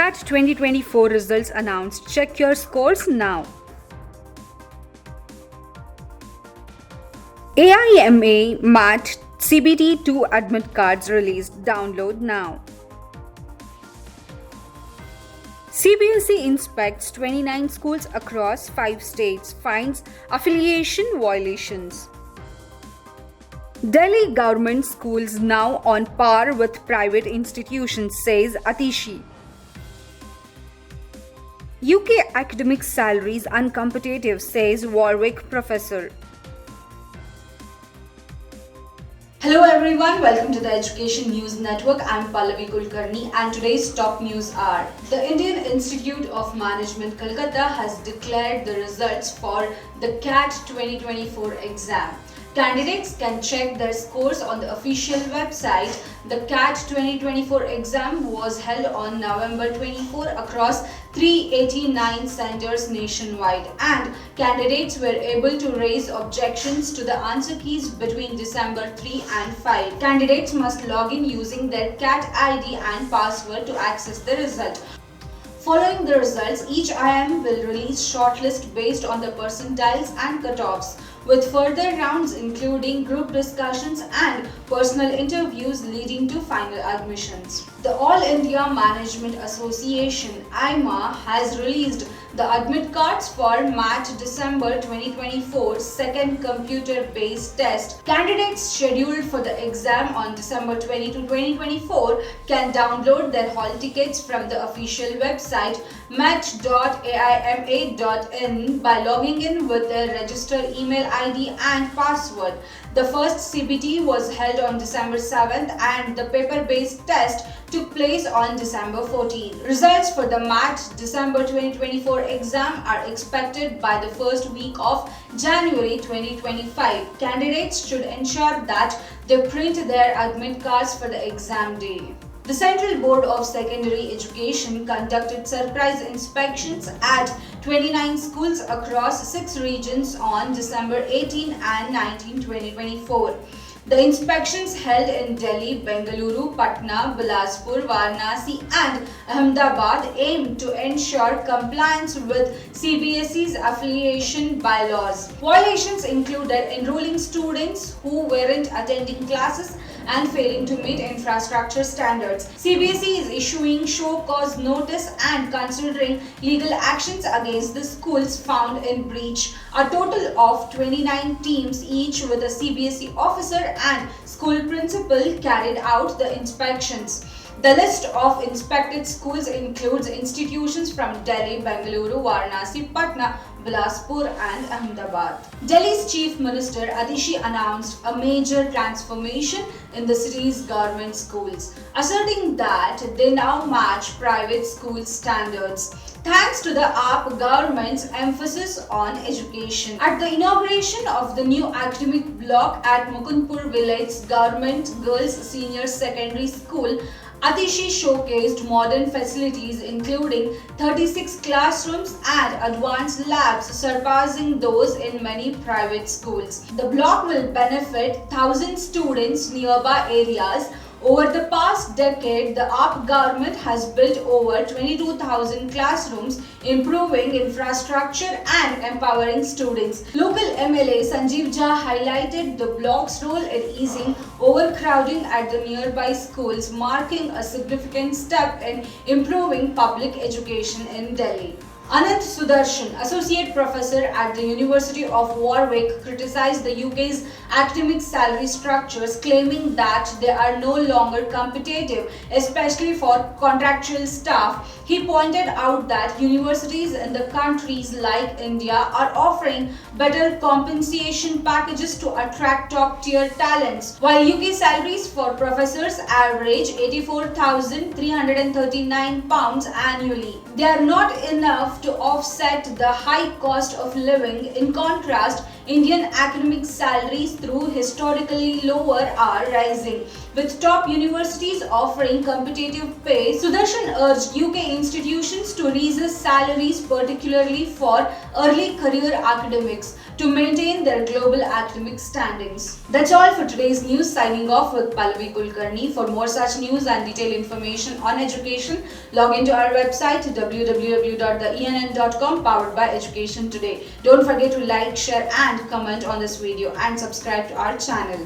CAT 2024 results announced. Check your scores now. AIMA MAT CBT 2 admit cards released. Download now. CBSE inspects 29 schools across 5 states, finds affiliation violations. Delhi government schools now on par with private institutions, says Atishi. UK academic salaries uncompetitive, says Warwick professor. Hello everyone, welcome to the Education News Network. I'm Pallavi Kulkarni and today's top news are: the Indian Institute of Management Kolkata has declared the results for the CAT 2024 exam. Candidates can check their scores on the official website. The CAT 2024 exam was held on November 24 across 389 centers nationwide, and candidates were able to raise objections to the answer keys between December 3 and 5. Candidates must log in using their CAT ID and password to access the result. Following the results, each IIM will release shortlist based on the percentiles and cutoffs, with further rounds including group discussions and personal interviews leading to final admissions. The All India Management Association (AIMA) has released the admit cards for MAT December 2024 second computer-based test. Candidates scheduled for the exam on December 22, 2024 can download their hall tickets from the official website match.aima.in by logging in with their registered email ID and password. The first CBT was held on December 7th and the paper-based test took place on December 14th. Results for the MAT December 2024 exam are expected by the first week of January 2025. Candidates should ensure that they print their admit cards for the exam day. The Central Board of Secondary Education conducted surprise inspections at 29 schools across 6 regions on December 18 and 19, 2024. The inspections held in Delhi, Bengaluru, Patna, Bilaspur, Varanasi and Ahmedabad aimed to ensure compliance with CBSE's affiliation bylaws. Violations included enrolling students who weren't attending classes and failing to meet infrastructure standards. CBSE is issuing show cause notice and considering legal actions against the schools found in breach. A total of 29 teams, each with a CBSE officer and school principal, carried out the inspections. The list of inspected schools includes institutions from Delhi, Bengaluru, Varanasi, Patna, Bilaspur and Ahmedabad. Delhi's Chief Minister Atishi announced a major transformation in the city's government schools, asserting that they now match private school standards, thanks to the AAP government's emphasis on education. At the inauguration of the new academic block at Mukundpur Village Government Girls Senior Secondary School, Atishi showcased modern facilities including 36 classrooms and advanced labs surpassing those in many private schools. The block will benefit 1,000 students nearby areas. Over the past decade, the AAP government has built over 22,000 classrooms, improving infrastructure and empowering students. Local MLA Sanjeev Jha highlighted the block's role in easing overcrowding at the nearby schools, marking a significant step in improving public education in Delhi. Anant Sudarshan, Associate Professor at the University of Warwick, criticized the UK's academic salary structures, claiming that they are no longer competitive, especially for contractual staff. He pointed out that universities in the countries like India are offering better compensation packages to attract top-tier talents, while UK salaries for professors average £84,339 annually. They are not enough to offset the high cost of living. In contrast, Indian academic salaries, through historically lower, are rising. With top universities offering competitive pay, Sudarshan urged UK institutions to raise salaries, particularly for early career academics, to maintain their global academic standings. That's all for today's news. Signing off with Pallavi Kulkarni. For more such news and detailed information on education, log into our website www.theenn.com, powered by Education Today. Don't forget to like, share and comment on this video and subscribe to our channel.